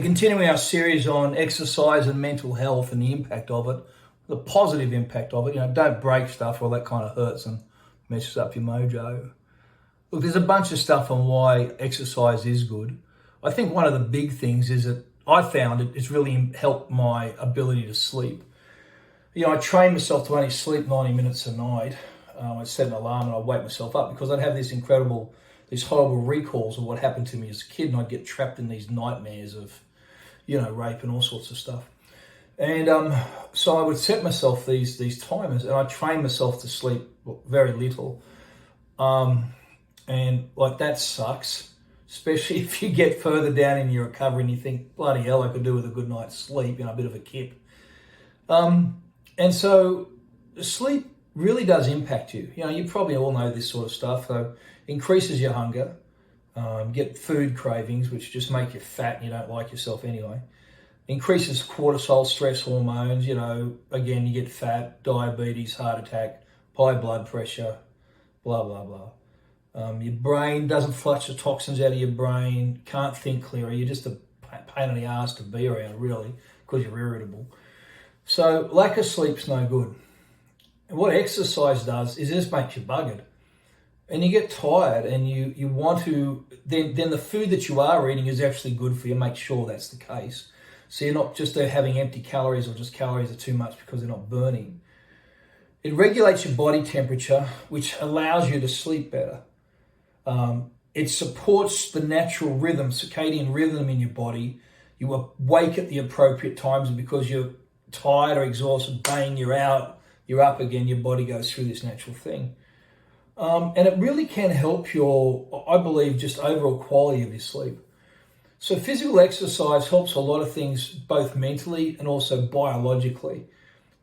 Continuing our series on exercise and mental health and the impact of it, the positive impact of it. Don't break stuff or that kind of hurts and messes up your mojo. Look, there's a bunch of stuff on why exercise is good. I think one of the big things is that I found it's really helped my ability to sleep. I trained myself to only sleep 90 minutes a night. I'd set an alarm and I'd wake myself up because I'd have these horrible recalls of what happened to me as a kid, and I'd get trapped in these nightmares of, rape and all sorts of stuff. And so I would set myself these timers, and I trained myself to sleep very little. And like that sucks, especially if you get further down in your recovery and you think, bloody hell, I could do with a good night's sleep, a bit of a kip. And so sleep really does impact you. You probably all know this sort of stuff. So increases your hunger, get food cravings, which just make you fat and you don't like yourself anyway. Increases cortisol, stress hormones, again, you get fat, diabetes, heart attack, high blood pressure, blah, blah, blah. Your brain doesn't flush the toxins out of your brain, can't think clearly. You're just a pain in the ass to be around, really, because you're irritable. So lack of sleep's no good. And what exercise does is it just makes you buggered. And you get tired and you want to, then the food that you are eating is actually good for you. Make sure that's the case. So you're not just having empty calories or just calories are too much because they're not burning. It regulates your body temperature, which allows you to sleep better. It supports the natural rhythm, circadian rhythm in your body. You awake at the appropriate times, and because you're tired or exhausted, bang, you're out, you're up again, your body goes through this natural thing. And it really can help I believe, just overall quality of your sleep. So physical exercise helps a lot of things, both mentally and also biologically,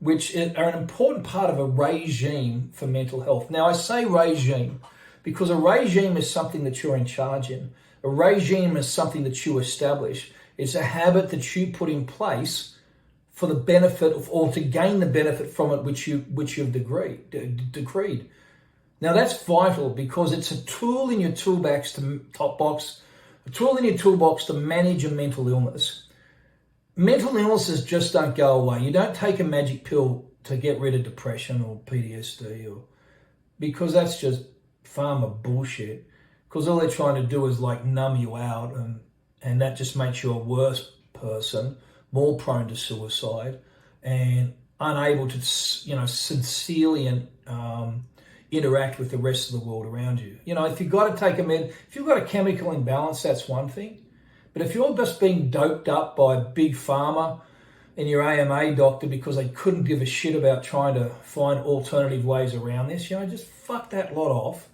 which are an important part of a regime for mental health. Now, I say regime because a regime is something that you're in charge in. A regime is something that you establish. It's a habit that you put in place for the benefit of, or to gain the benefit from it, which you've decreed. Now that's vital because it's a tool in your toolbox to manage a mental illness. Mental illnesses just don't go away. You don't take a magic pill to get rid of depression or PTSD, because that's just pharma bullshit. Because all they're trying to do is numb you out, and that just makes you a worse person, more prone to suicide, and unable to sincerely interact with the rest of the world around you. If you've got a chemical imbalance, that's one thing. But if you're just being doped up by big pharma and your AMA doctor because they couldn't give a shit about trying to find alternative ways around this, just fuck that lot off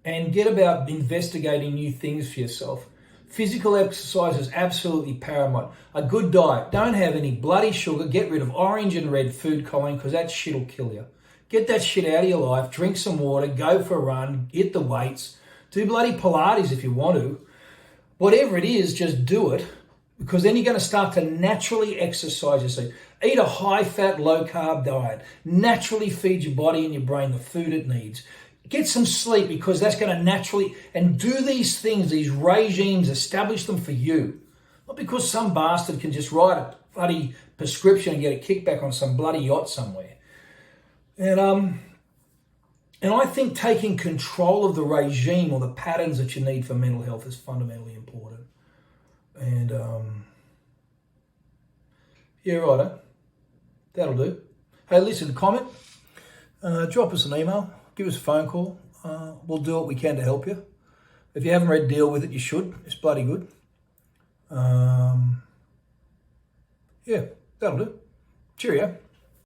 and get about investigating new things for yourself. Physical exercise is absolutely paramount. A good diet. Don't have any bloody sugar. Get rid of orange and red food coloring because that shit will kill you. Get that shit out of your life. Drink some water. Go for a run. Hit the weights. Do bloody Pilates if you want to. Whatever it is, just do it, because then you're going to start to naturally exercise yourself. Eat a high-fat, low-carb diet. Naturally feed your body and your brain the food it needs. Get some sleep, because that's going to naturally, and do these things, these regimes, establish them for you. Not because some bastard can just write a bloody prescription and get a kickback on some bloody yacht somewhere. And I think taking control of the regime or the patterns that you need for mental health is fundamentally important. And yeah, righto. That'll do. Hey, listen, comment. Drop us an email. Give us a phone call. We'll do what we can to help you. If you haven't read Deal With It, you should. It's bloody good. Yeah, that'll do. Cheerio.